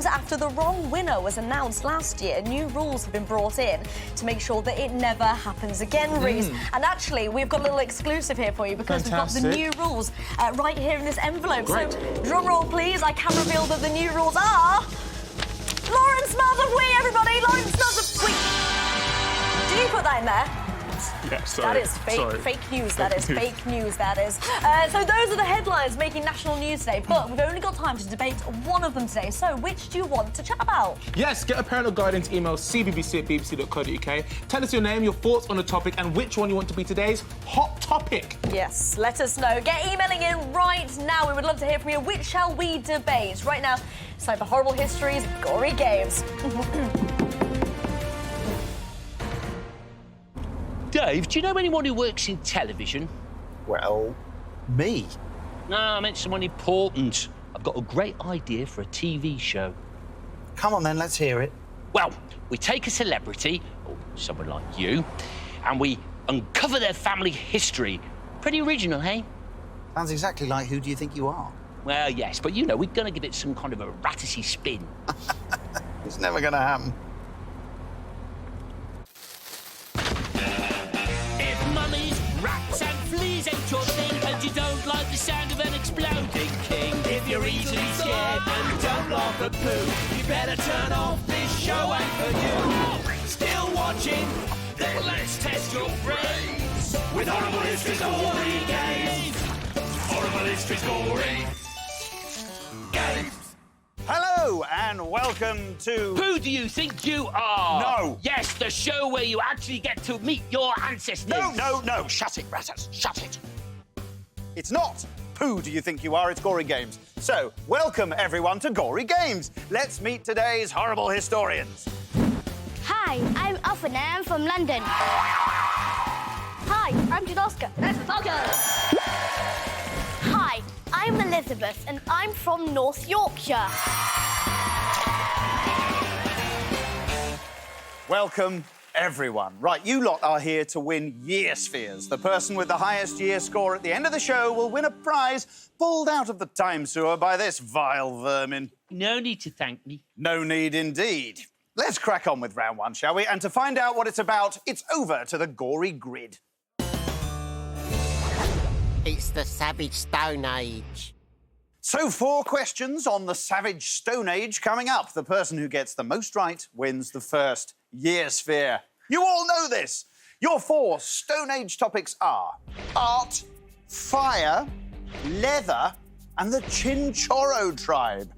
And after the wrong winner was announced last year, new rules have been brought in to make sure that it never happens again, Reece. And actually, we've got a little exclusive here for you because we've got the new rules right here in this envelope. Great. So, drum roll, please. I can reveal that the new rules are... Lauren smells of wee, everybody! Lauren smells of wee! Did you put that in there? Yeah, sorry. That is fake news, that is. Fake news, that is. So those are the headlines making national news today, but we've only got time to debate one of them today. So which do you want to chat about? Yes, get a parental guidance email cbbc@bbc.co.uk. Tell us your name, your thoughts on the topic, and which one you want to be today's hot topic. Yes, let us know. Get emailing in right now. We would love to hear from you. Which shall we debate? Right now, it's time for Horrible History's Gory Games. Dave, do you know anyone who works in television? Well, me. No, I meant someone important. I've got a great idea for a TV show. Come on then, let's hear it. Well, we take a celebrity, or someone like you, and we uncover their family history. Pretty original, hey? Sounds exactly like Who Do You Think You Are? Well, yes, but you know, we're going to give it some kind of a ratty spin. It's never going to happen. Mummies, rats and fleas ain't your thing, and you don't like the sound of an exploding king. If you're easily scared and don't laugh at poo, you better turn off, this show ain't for you. Still watching? Then let's test your brains with Horrible History's Gory Games. Horrible History's Gory Games. Hello and welcome to... Who do you think you are? No. Yes, the show where you actually get to meet your ancestors. No. Shut it, Rattus. Shut it. It's not Who Do You Think You Are? It's Gory Games. So, welcome everyone to Gory Games. Let's meet today's horrible historians. Hi, I'm Alpha and I'm from London. Hi, I'm Janoska. Nice to talk to you. Hi, I'm Elizabeth and I'm from North Yorkshire. Welcome, everyone. Right, you lot are here to win year spheres. The person with the highest year score at the end of the show will win a prize pulled out of the time sewer by this vile vermin. No need to thank me. No need indeed. Let's crack on with round one, shall we? And to find out what it's about, it's over to the Gory Grid. It's the Savage Stone Age. So 4 questions on the Savage Stone Age coming up. The person who gets the most right wins the first year sphere. You all know this. Your 4 Stone Age topics are art, fire, leather, and the Chinchorro tribe.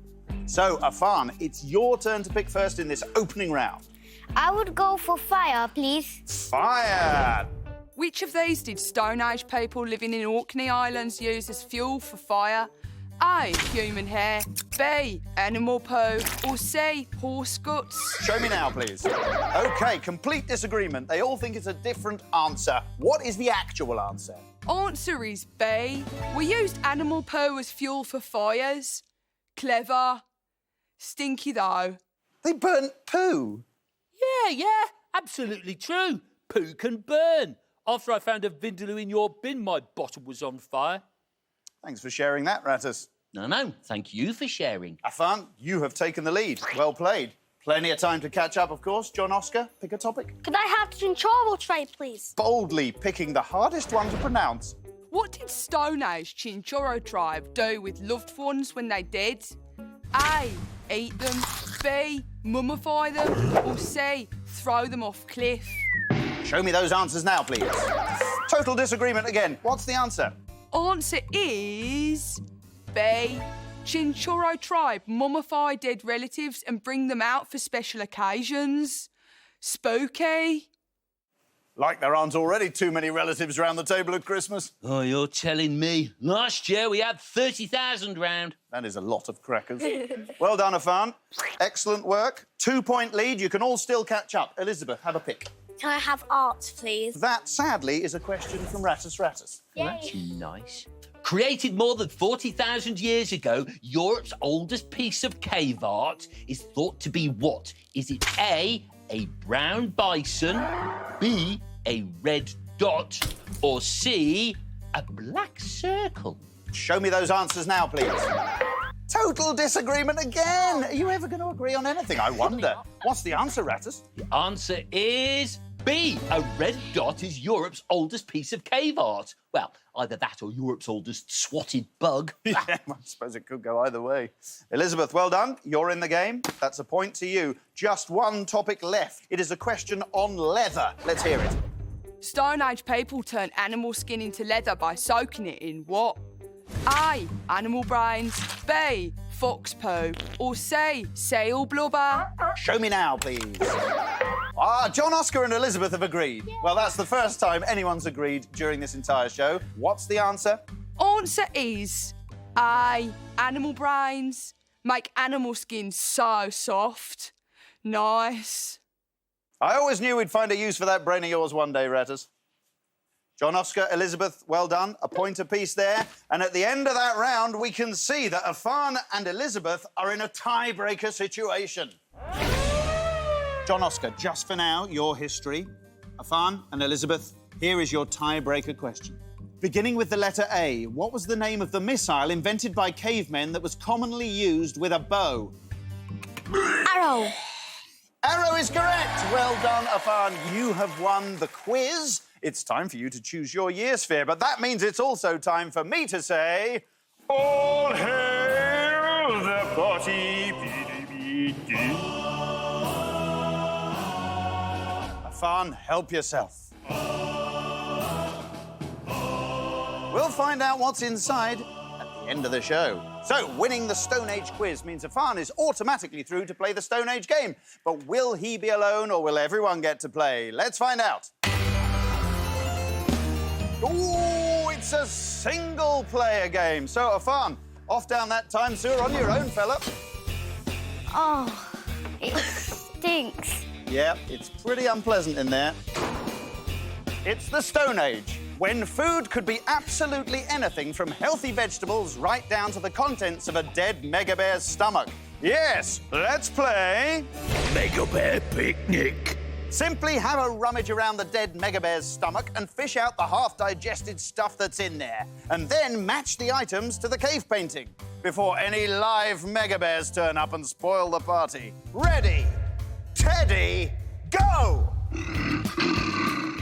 So, Afan, it's your turn to pick first in this opening round. I would go for fire, please. Fire! Which of these did Stone Age people living in Orkney Islands use as fuel for fire? A, human hair, B, animal poo, or C, horse guts? Show me now, please. OK, complete disagreement. They all think it's a different answer. What is the actual answer? Answer is B. We used animal poo as fuel for fires. Clever. Stinky, though. They burnt poo. Yeah, absolutely true. Poo can burn. After I found a vindaloo in your bin, my bottle was on fire. Thanks for sharing that, Rattus. No, thank you for sharing. Afan, you have taken the lead. Well played. Plenty of time to catch up, of course. John Oscar, pick a topic. Could I have the Chinchorro tribe, please? Boldly picking the hardest one to pronounce. What did Stone Age Chinchorro tribe do with loved ones when they did? A, eat them. B, mummify them. Or C, throw them off cliff. Show me those answers now, please. Total disagreement again. What's the answer? Answer is B. Chinchorro tribe mummify dead relatives and bring them out for special occasions. Spooky. Like there aren't already too many relatives around the table at Christmas. Oh, you're telling me. Last year we had 30,000 round. That is a lot of crackers. Well done, Afan. Excellent work. 2-point lead. You can all still catch up. Elizabeth, have a pick. Can I have art, please? That, sadly, is a question from Rattus Rattus. Well, that's nice. Created more than 40,000 years ago, Europe's oldest piece of cave art is thought to be what? Is it A, a brown bison, B, a red dot, or C, a black circle? Show me those answers now, please. Total disagreement again. Are you ever going to agree on anything? I wonder. What's the answer, Rattus? The answer is B. A red dot is Europe's oldest piece of cave art. Well, either that or Europe's oldest swatted bug. Yeah, I suppose it could go either way. Elizabeth, well done. You're in the game. That's a point to you. Just one topic left. It is a question on leather. Let's hear it. Stone Age people turned animal skin into leather by soaking it in what? A. Animal brains. B. Fox poo. Or C. Seal blubber. Show me now, please. John, Oscar and Elizabeth have agreed. Well, that's the first time anyone's agreed during this entire show. What's the answer? Answer is A. Animal brains. Make animal skin so soft. Nice. I always knew we'd find a use for that brain of yours one day, Rattus. John, Oscar, Elizabeth, well done. A point apiece there. And at the end of that round, we can see that Afan and Elizabeth are in a tiebreaker situation. John, Oscar, just for now, your history. Afan and Elizabeth, here is your tiebreaker question. Beginning with the letter A, what was the name of the missile invented by cavemen that was commonly used with a bow? Arrow. Arrow is correct. Well done, Afan. You have won the quiz. It's time for you to choose your year sphere, but that means it's also time for me to say... All hail the party. Afan, help yourself. We'll find out what's inside at the end of the show. So, winning the Stone Age quiz means Afan is automatically through to play the Stone Age game. But will he be alone or will everyone get to play? Let's find out. Ooh, it's a single-player game. So, Afan, off down that time sewer on your own, fella. Oh, it stinks. Yeah, it's pretty unpleasant in there. It's the Stone Age, when food could be absolutely anything from healthy vegetables right down to the contents of a dead mega bear's stomach. Yes, let's play... Mega Bear Picnic. Simply have a rummage around the dead mega bear's stomach and fish out the half-digested stuff that's in there. And then match the items to the cave painting before any live mega bears turn up and spoil the party. Ready, Teddy, go!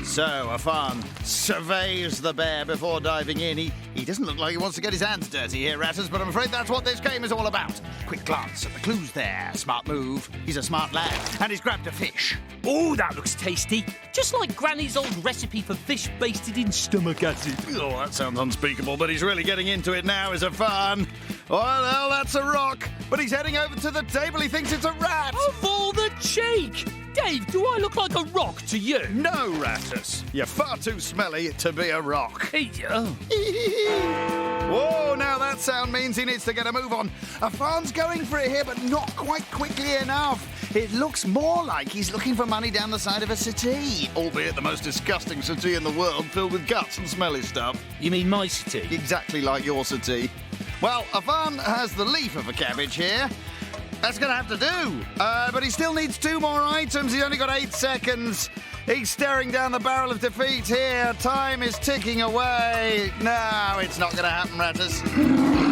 So, Afan surveys the bear before diving in. He doesn't look like he wants to get his hands dirty here, Rattus, but I'm afraid that's what this game is all about. Quick glance at the clues there. Smart move. He's a smart lad, and he's grabbed a fish. Oh, that looks tasty. Just like Granny's old recipe for fish basted in stomach acid. Oh, that sounds unspeakable, but he's really getting into it now, is Afan. Well, that's a rock, but he's heading over to the table. He thinks it's a rat. Of all the cheek! Dave, do I look like a rock to you? No, Rattus. You're far too smelly to be a rock. Whoa, now that sound means he needs to get a move on. Afan's going for it here, but not quite quickly enough. It looks more like he's looking for money down the side of a settee, albeit the most disgusting settee in the world, filled with guts and smelly stuff. You mean my settee? Exactly like your settee. Well, Afan has the leaf of a cabbage here. That's going to have to do. But he still needs 2 more items. He's only got 8 seconds. He's staring down the barrel of defeat here. Time is ticking away. No, it's not going to happen, Rattus.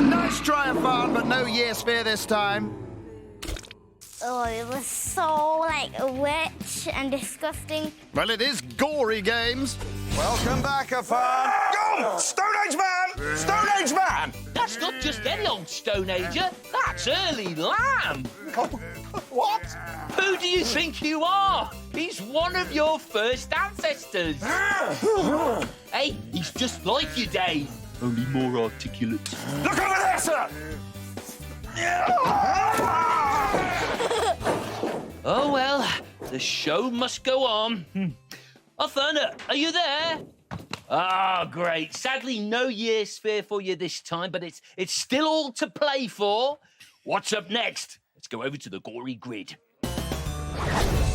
Nice try, Afan, but no year sphere this time. Oh, it was so, wet and disgusting. Well, it is Gory Games. Welcome back, Afan. Go! Stone Age Man! Stone Age Man! That's not just any old Stone Ager. That's early lamb. What? Who do you think you are? He's one of your first ancestors. Hey, he's just like you, Dave. Only more articulate. Look over there, sir! Oh, well, the show must go on. Afana, are you there? Ah, great. Sadly, no year sphere for you this time, but it's still all to play for. What's up next? Let's go over to the Gory grid.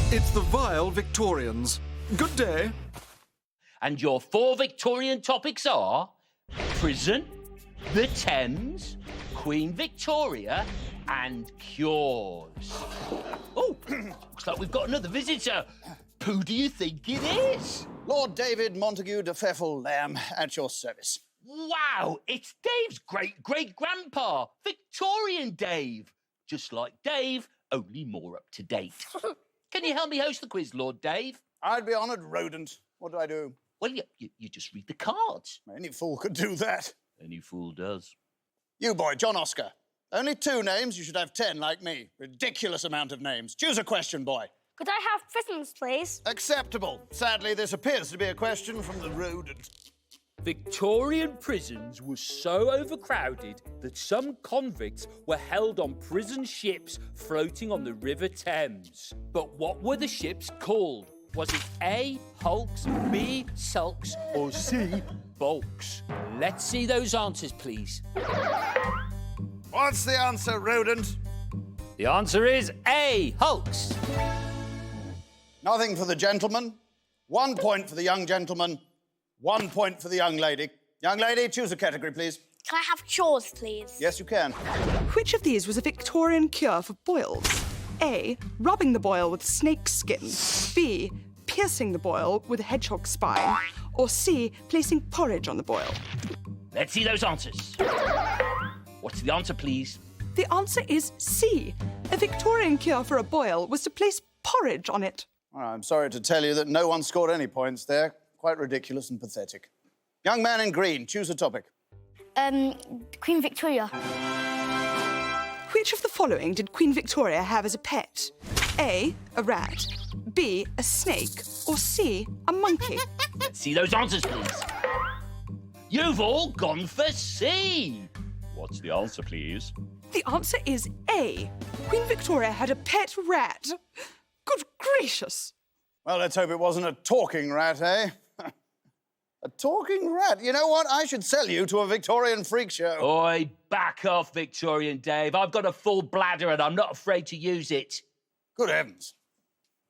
It's the Vile Victorians. Good day. And your 4 Victorian topics are prison, the Thames, Queen Victoria, and cures. Oh, looks like we've got another visitor. Who do you think it is? Lord David Montague de Pfeffel Lamb, at your service. Wow, it's Dave's great-great-grandpa, Victorian Dave. Just like Dave, only more up to date. Can you help me host the quiz, Lord Dave? I'd be honoured, rodent. What do I do? Well, you just read the cards. Any fool could do that. Any fool does. You boy, John Oscar. Only 2 names, you should have 10 like me. Ridiculous amount of names. Choose a question, boy. Could I have prisons, please? Acceptable. Sadly, this appears to be a question from the rodent. Victorian prisons were so overcrowded that some convicts were held on prison ships floating on the River Thames. But what were the ships called? Was it A, hulks, B, sulks, or C, bulks? Let's see those answers, please. What's the answer, rodent? The answer is A, hulks. Nothing for the gentleman. 1 point for the young gentleman. 1 point for the young lady. Young lady, choose a category, please. Can I have chores, please? Yes, you can. Which of these was a Victorian cure for boils? A. Rubbing the boil with snake skin. B. Piercing the boil with a hedgehog spine. Or C. Placing porridge on the boil. Let's see those answers. What's the answer, please? The answer is C. A Victorian cure for a boil was to place porridge on it. Well, I'm sorry to tell you that no one scored any points there. Quite ridiculous and pathetic. Young man in green, choose a topic. Queen Victoria. Which of the following did Queen Victoria have as a pet? A. A rat. B. A snake. Or C. A monkey. Let's see those answers, please. You've all gone for C. What's the answer, please? The answer is A. Queen Victoria had a pet rat. Good gracious. Well, let's hope it wasn't a talking rat, eh? A talking rat? You know what? I should sell you to a Victorian freak show. Oi, back off, Victorian Dave. I've got a full bladder and I'm not afraid to use it. Good heavens.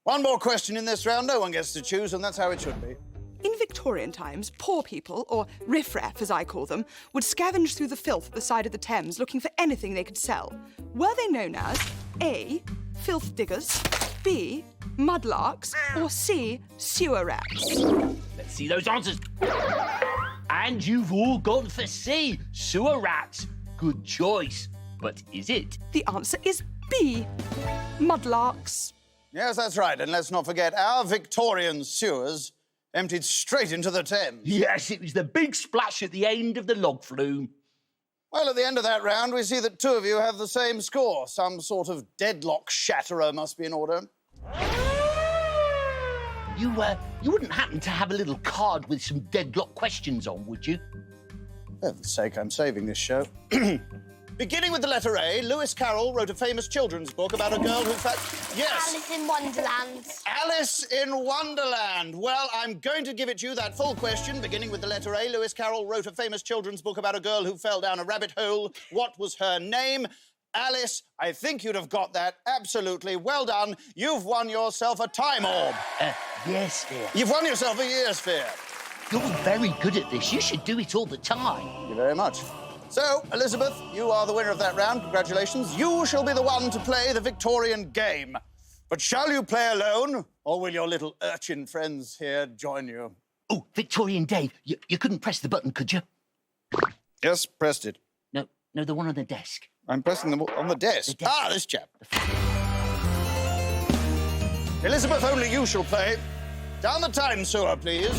One more question in this round. No one gets to choose, and that's how it should be. In Victorian times, poor people, or riffraff as I call them, would scavenge through the filth at the side of the Thames looking for anything they could sell. Were they known as A. Filth diggers, B. Mudlarks, or C. Sewer rats? Let's see those answers. And you've all gone for C. Sewer rats. Good choice. But is it? The answer is B. Mudlarks. Yes, that's right. And let's not forget, our Victorian sewers emptied straight into the Thames. Yes, it was the big splash at the end of the log flume. Well, at the end of that round, we see that 2 of you have the same score. Some sort of deadlock shatterer must be in order. You wouldn't happen to have a little card with some deadlock questions on, would you? For heaven's sake, I'm saving this show. Beginning with the letter A, Lewis Carroll wrote a famous children's book about a girl who... Yes! Alice in Wonderland. Alice in Wonderland. Well, I'm going to give it you, that full question. Beginning with the letter A, Lewis Carroll wrote a famous children's book about a girl who fell down a rabbit hole. What was her name? Alice, I think you'd have got that. Absolutely. Well done. You've won yourself a time orb. Years Fair. You've won yourself a year's fair. You're very good at this. You should do it all the time. Thank you very much. So, Elizabeth, you are the winner of that round. Congratulations. You shall be the one to play the Victorian game. But shall you play alone, or will your little urchin friends here join you? Oh, Victorian Dave, you couldn't press the button, could you? Yes, pressed it. No, the one on the desk. I'm pressing them on the desk. Ah, this chap. Elizabeth, only you shall play. Down the time sewer, please.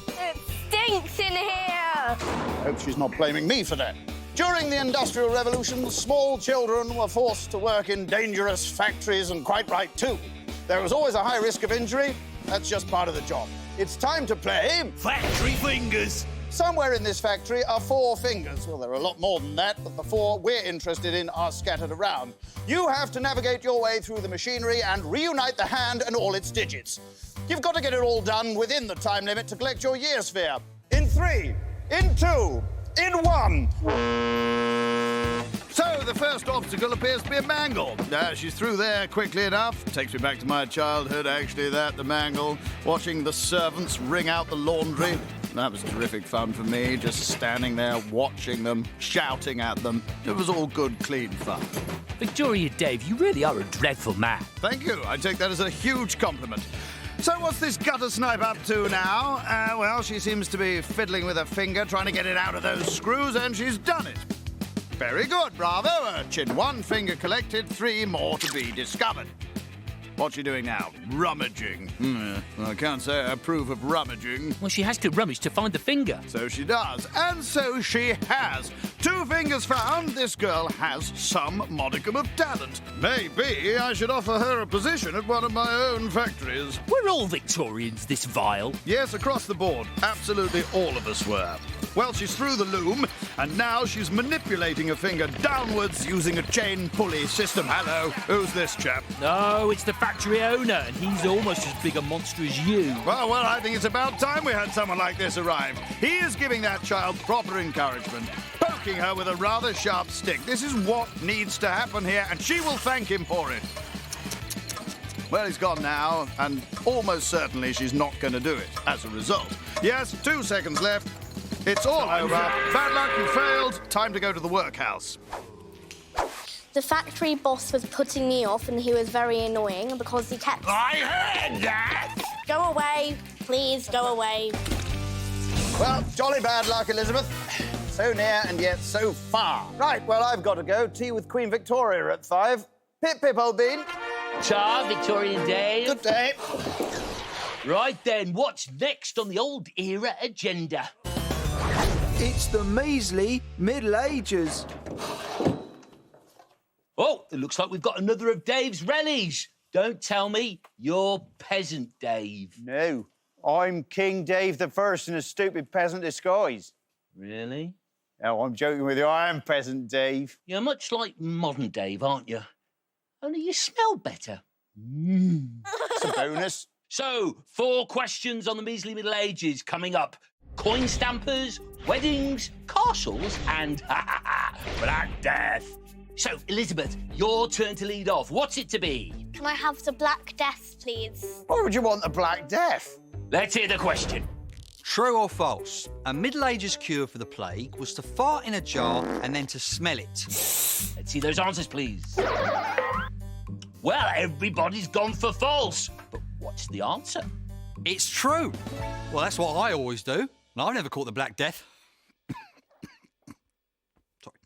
It stinks in here. I hope she's not blaming me for that. During the Industrial Revolution, small children were forced to work in dangerous factories, and quite right, too. There was always a high risk of injury. That's just part of the job. It's time to play... Factory fingers. Somewhere in this factory are 4 fingers. Well, there are a lot more than that, but the 4 we're interested in are scattered around. You have to navigate your way through the machinery and reunite the hand and all its digits. You've got to get it all done within the time limit to collect your year's fare. In 3, in 2, in 1. So, the first obstacle appears to be a mangle. She's through there quickly enough. Takes me back to my childhood, actually, the mangle. Watching the servants wring out the laundry. That was terrific fun for me, just standing there, watching them, shouting at them. It was all good, clean fun. Victoria Dave, you really are a dreadful man. Thank you. I take that as a huge compliment. So what's this gutter snipe up to now? Well, she seems to be fiddling with her finger, trying to get it out of those screws, and she's done it. Very good, bravo. Chin 1 finger collected, 3 more to be discovered. What's she doing now? Rummaging. I can't say I approve of rummaging. Well, she has to rummage to find the finger. So she does, and so she has. 2 fingers found. This girl has some modicum of talent. Maybe I should offer her a position at one of my own factories. We're all Victorians, this Vile. Yes, across the board. Absolutely all of us were. Well, she's through the loom, and now she's manipulating her finger downwards using a chain pulley system. Hello, who's this chap? Oh, it's the factory owner, and he's almost as big a monster as you. Well, I think it's about time we had someone like this arrive. He is giving that child proper encouragement, poking her with a rather sharp stick. This is what needs to happen here, and she will thank him for it. Well, he's gone now, and almost certainly she's not going to do it as a result. Yes, 2 seconds left. It's all over. Bad luck, you failed. Time to go to the workhouse. The factory boss was putting me off and he was very annoying because he kept... I heard that! Go away, please, go away. Well, jolly bad luck, Elizabeth. So near and yet so far. Right, well, I've got to go. Tea with Queen Victoria at 5. Pip, pip, old bean. Ta, Victorian Dave. Good day. Right then, what's next on the old era agenda? It's the measly Middle Ages. Oh, it looks like we've got another of Dave's rallies. Don't tell me you're Peasant Dave. No, I'm King Dave the First in a stupid peasant disguise. Really? Oh, I'm joking with you. I am Peasant Dave. You're much like modern Dave, aren't you? Only you smell better. It's a bonus. So, 4 questions on the measly Middle Ages coming up. Coin stampers, weddings, castles, and Black Death. So, Elizabeth, your turn to lead off. What's it to be? Can I have the Black Death, please? Why would you want the Black Death? Let's hear the question. True or false? A Middle Ages cure for the plague was to fart in a jar and then to smell it. Let's see those answers, please. Well, everybody's gone for false. But what's the answer? It's true. Well, that's what I always do. And I've never caught the Black Death. Sorry.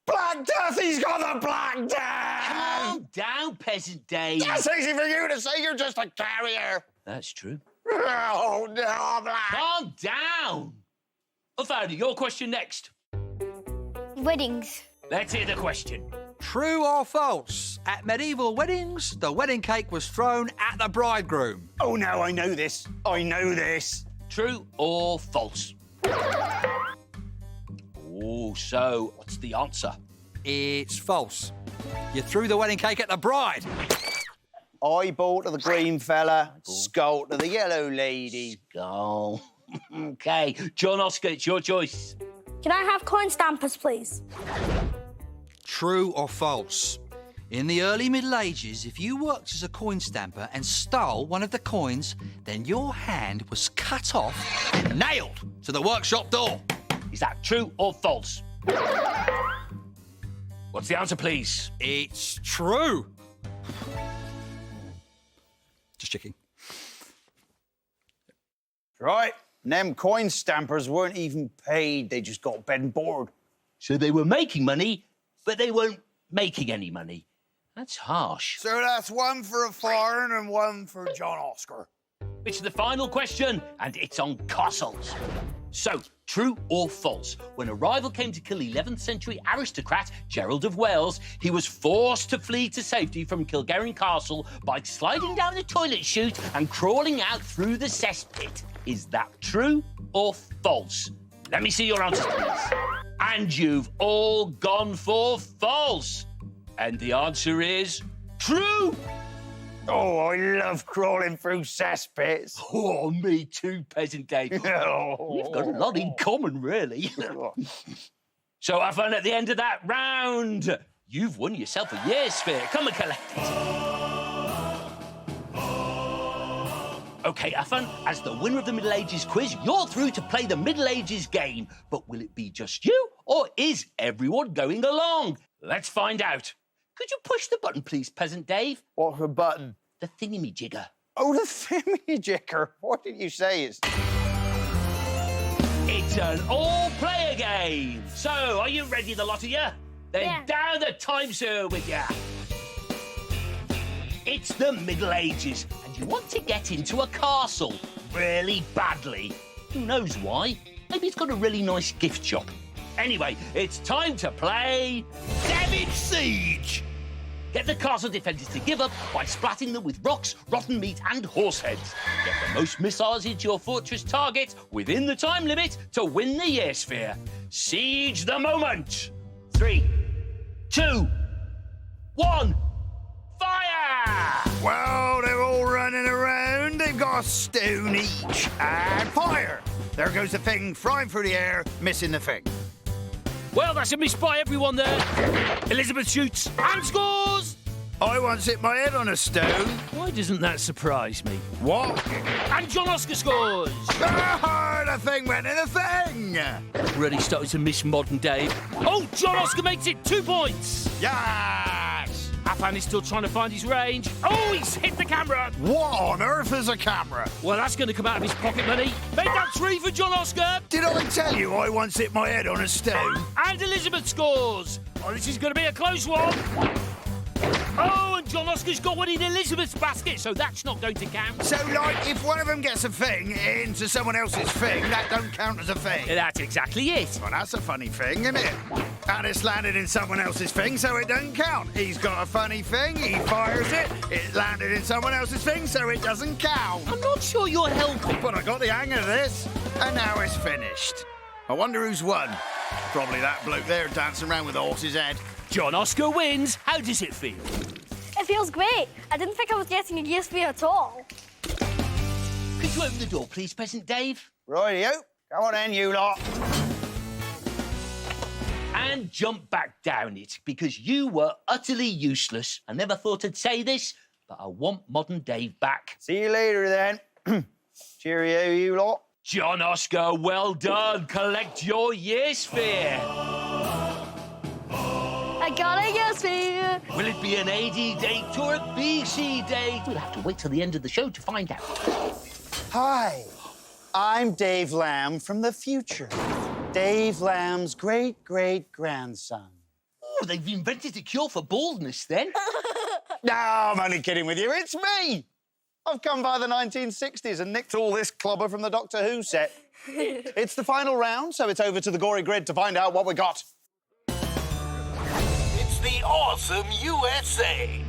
Black Death! He's got the Black Death! Calm down, Peasant Dave. That's easy for you to say. You're just a carrier. That's true. Oh, no, Black. Calm down. Alfano, your question next. Weddings. Let's hear the question. True or false? At medieval weddings, the wedding cake was thrown at the bridegroom. Oh, no, I know this. I know this. True or false? Oh, so what's the answer? It's false. You threw the wedding cake at the bride. Eyeball to the green fella, skull to the yellow lady. Skull. OK. John Oscar, it's your choice. Can I have coin stampers, please? True or false? In the early Middle Ages, if you worked as a coin stamper and stole one of the coins, then your hand was cut off and nailed to the workshop door. Is that true or false? What's the answer, please? It's true. Just checking. Right. Them coin stampers weren't even paid. They just got bed and board. So they were making money, but they weren't making any money. That's harsh. So that's 1 for a foreign and 1 for John Oscar. It's the final question, and it's on castles. So, true or false? When a rival came to kill 11th century aristocrat Gerald of Wales, he was forced to flee to safety from Kilgarran Castle by sliding down the toilet chute and crawling out through the cesspit. Is that true or false? Let me see your answers, please. And you've all gone for false. And the answer is true. Oh, I love crawling through cesspits. Oh, me too, Peasant Dave. You've got a lot in common, really. So have fun at the end of that round. You've won yourself a year's sphere. Come and collect it. OK, Afan, as the winner of the Middle Ages quiz, you're through to play the Middle Ages game. But will it be just you, or is everyone going along? Let's find out. Could you push the button, please, Peasant Dave? What's the button? the thingamajigger. Oh, the thingamajigger. What did you say? It's an all-player game. So, are you ready, the lot of you? Then down the time sewer with ya. It's the Middle Ages, and you want to get into a castle really badly. Who knows why? Maybe it's got a really nice gift shop. Anyway, it's time to play Savage Siege. Get the castle defenders to give up by splatting them with rocks, rotten meat and horse heads. Get the most missiles into your fortress target within the time limit to win the Year Sphere. Siege the moment. 3, 2, 1, fire! Well, they're all running around. They've got a stone each. And fire! There goes the thing, flying through the air, missing the thing. Well, that's a miss by everyone there. Elizabeth shoots and scores! I once hit my head on a stone. Why doesn't that surprise me? What? And John Oscar scores! Oh, the thing went in the thing! Really starting to miss modern Dave. Oh, John Oscar makes it 2 points! Yes! Afan is still trying to find his range. Oh, he's hit the camera! What on earth is a camera? Well, that's going to come out of his pocket money. Make that 3 for John Oscar! Did I tell you I once hit my head on a stone? And Elizabeth scores! Oh, this is going to be a close one! Oh, and John Oscar's got one in Elizabeth's basket, so that's not going to count. So, like, if one of them gets a thing into someone else's thing, that don't count as a thing? That's exactly it. Well, that's a funny thing, isn't it? And it's landed in someone else's thing, so it doesn't count. He's got a funny thing, he fires it, it landed in someone else's thing, so it doesn't count. I'm not sure you're helping. But I got the hang of this, and now it's finished. I wonder who's won. Probably that bloke there dancing around with a horse's head. John Oscar wins. How does it feel? It feels great. I didn't think I was getting a Year Sphere at all. Could you open the door, please, Peasant Dave? Rightio. Come on then, you lot. And jump back down it, because you were utterly useless. I never thought I'd say this, but I want modern Dave back. See you later, then. Cheerio, you lot. John Oscar, well done. Collect your Year Sphere. I got a Year Sphere. Will it be an AD date or a BC date? We'll have to wait till the end of the show to find out. Hi, I'm Dave Lamb from the future. Dave Lamb's great-great-grandson. Oh, they've invented a cure for baldness, then? No, I'm only kidding with you. It's me. I've come by the 1960s and nicked all this clobber from the Doctor Who set. It's the final round, so it's over to the Gory grid to find out what we got. It's the awesome USA.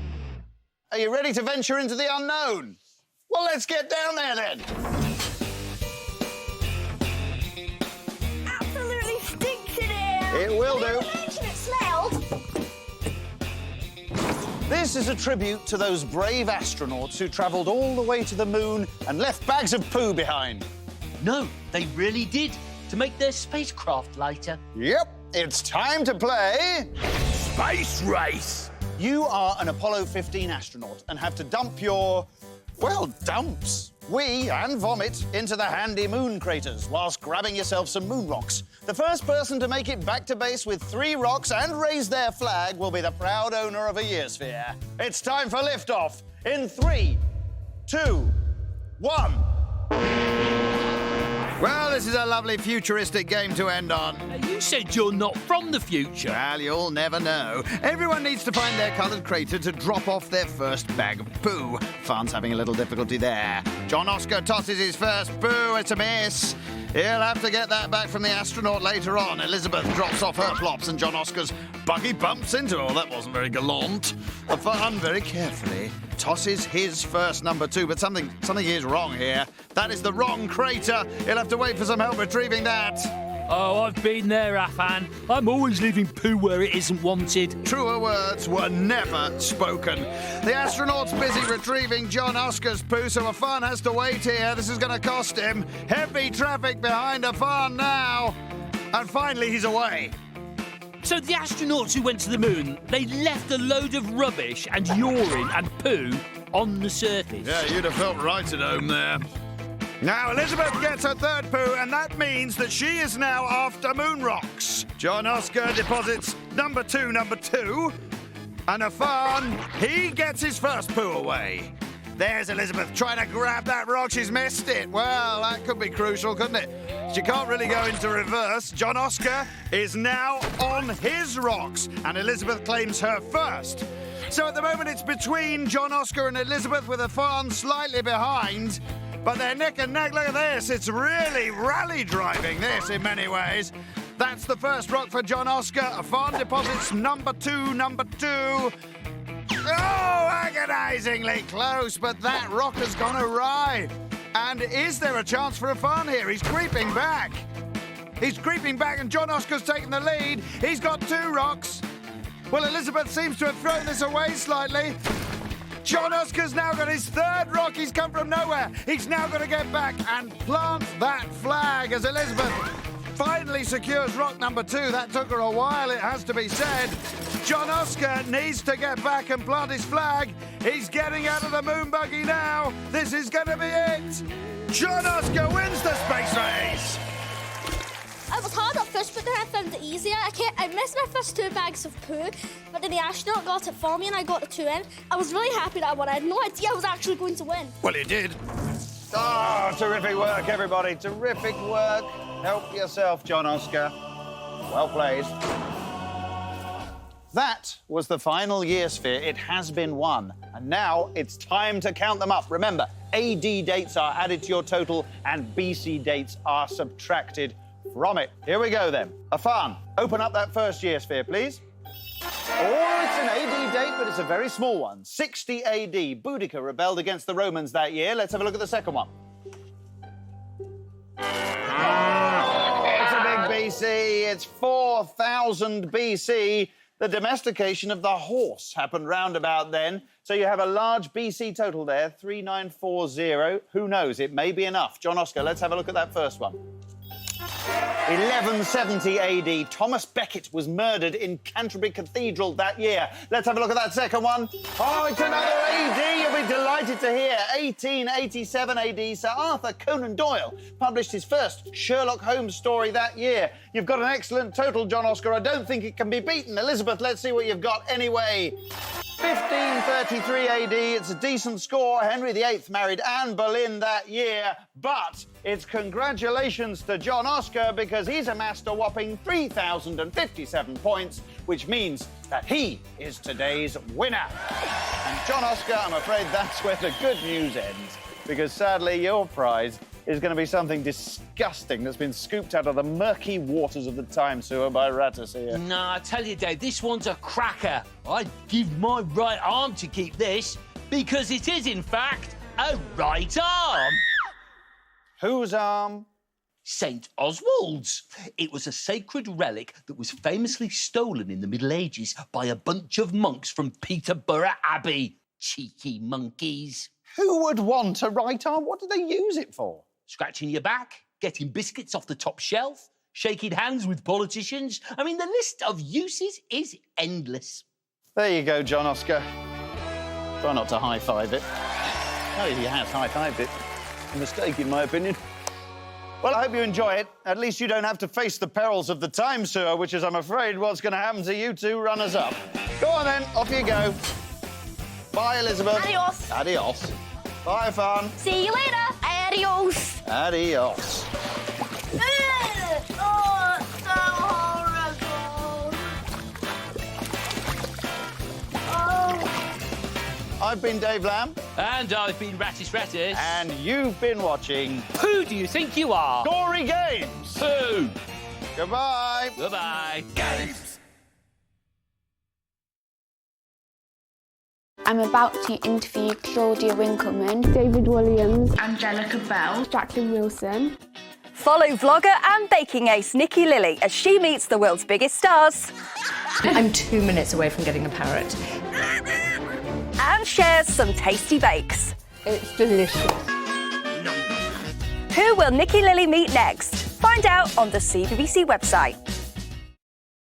Are you ready to venture into the unknown? Well, let's get down there, then. Absolutely stinks in here. It will do. Did you mention it smelled? This is a tribute to those brave astronauts who travelled all the way to the moon and left bags of poo behind. No, they really did, to make their spacecraft lighter. Yep, it's time to play... Space Race. You are an Apollo 15 astronaut and have to dump your, well, dumps, wee and vomit into the handy moon craters whilst grabbing yourself some moon rocks. The first person to make it back to base with 3 rocks and raise their flag will be the proud owner of a Year Sphere. It's time for liftoff in 3, 2, 1. Well, this is a lovely futuristic game to end on. You said you're not from the future. Well, you'll never know. Everyone needs to find their coloured crater to drop off their first bag of poo. Farn's having a little difficulty there. John Oscar tosses his first poo. It's a miss. He'll have to get that back from the astronaut later on. Elizabeth drops off her plops and John Oscar's buggy bumps into her. That wasn't very gallant. Farn very carefully tosses his first number 2, but something is wrong here. That is the wrong crater. He'll have to wait for some help retrieving that. Oh, I've been there, Afan. I'm always leaving poo where it isn't wanted. Truer words were never spoken. The astronaut's busy retrieving John Oscar's poo, so Afan has to wait here. This is going to cost him. Heavy traffic behind Afan now. And finally, he's away. So the astronauts who went to the moon, they left a load of rubbish and urine and poo on the surface. Yeah, you'd have felt right at home there. Now, Elizabeth gets her third poo, and that means that she is now after moon rocks. John Oscar deposits number two, and Afan, he gets his first poo away. There's Elizabeth trying to grab that rock. She's missed it. Well, that could be crucial, couldn't it? She can't really go into reverse. John Oscar is now on his rocks, and Elizabeth claims her first. So at the moment, it's between John Oscar and Elizabeth, with Afan slightly behind. But they're neck and neck. Look at this. It's really rally driving, this, in many ways. That's the first rock for John Oscar. Afan deposits number two. Oh, agonisingly close, but that rock has gone awry. And is there a chance for Afan here? He's creeping back. And John Oscar's taken the lead. He's got 2 rocks. Well, Elizabeth seems to have thrown this away slightly. John Oscar's now got his 3rd rock. He's come from nowhere. He's now got to get back and plant that flag as Elizabeth finally secures rock number 2. That took her a while, it has to be said. John Oscar needs to get back and plant his flag. He's getting out of the moon buggy now. This is going to be it. John Oscar wins the space race. It was hard at first, but then I found it easier. I missed my first 2 bags of poo, but then the astronaut got it for me and I got the 2 in. I was really happy that I won. I had no idea I was actually going to win. Well, you did. Oh, terrific work, everybody. Terrific work. Help yourself, John Oscar. Well played. That was the final year sphere. It has been won. And now it's time to count them up. Remember, AD dates are added to your total and BC dates are subtracted from it. Here we go, then. Afan, open up that first year sphere, please. Oh, it's an AD date, but it's a very small one. 60 AD. Boudica rebelled against the Romans that year. Let's have a look at the second one. It's a big BC. It's 4000 BC. The domestication of the horse happened round about then. So you have a large BC total there, 3940. Who knows? It may be enough. John Oscar, let's have a look at that first one. 1170 AD. Thomas Becket was murdered in Canterbury Cathedral that year. Let's have a look at that second one. Oh, it's another AD. You'll be delighted to hear. 1887 AD. Sir Arthur Conan Doyle published his first Sherlock Holmes story that year. You've got an excellent total, John Oscar. I don't think it can be beaten. Elizabeth, let's see what you've got anyway. 1533 AD. It's a decent score. Henry VIII married Anne Boleyn that year. But it's congratulations to John Oscar because he's amassed a whopping 3,057 points, which means that he is today's winner. And John Oscar, I'm afraid that's where the good news ends, because sadly your prize is going to be something disgusting that's been scooped out of the murky waters of the time sewer by Rattus here. No, I tell you, Dave, this one's a cracker. I'd give my right arm to keep this, because it is, in fact, a right arm. Whose arm? St. Oswald's. It was a sacred relic that was famously stolen in the Middle Ages by a bunch of monks from Peterborough Abbey. Cheeky monkeys. Who would want a right arm? What do they use it for? Scratching your back, getting biscuits off the top shelf, shaking hands with politicians. I mean, the list of uses is endless. There you go, John Oscar. Try not to high-five it. Oh, he has high-fived it. A mistake, in my opinion. Well, I hope you enjoy it. At least you don't have to face the perils of the time sewer, which is, I'm afraid, what's going to happen to you two runners-up. Go on, then. Off you go. Bye, Elizabeth. Adios. Adios. Bye, Fun. See you later. Adios. Adios. Oh, so horrible. Oh. I've been Dave Lamb. And I've been Rattus. And you've been watching... Who do you think you are? Gory Games. Who? Goodbye. Goodbye. Games. I'm about to interview Claudia Winkleman, David Williams, Angelica Bell, Jacqueline Wilson. Follow vlogger and baking ace Nikki Lilly as she meets the world's biggest stars. I'm 2 minutes away from getting a parrot. And shares some tasty bakes. It's delicious. Who will Nikki Lilly meet next? Find out on the CBBC website.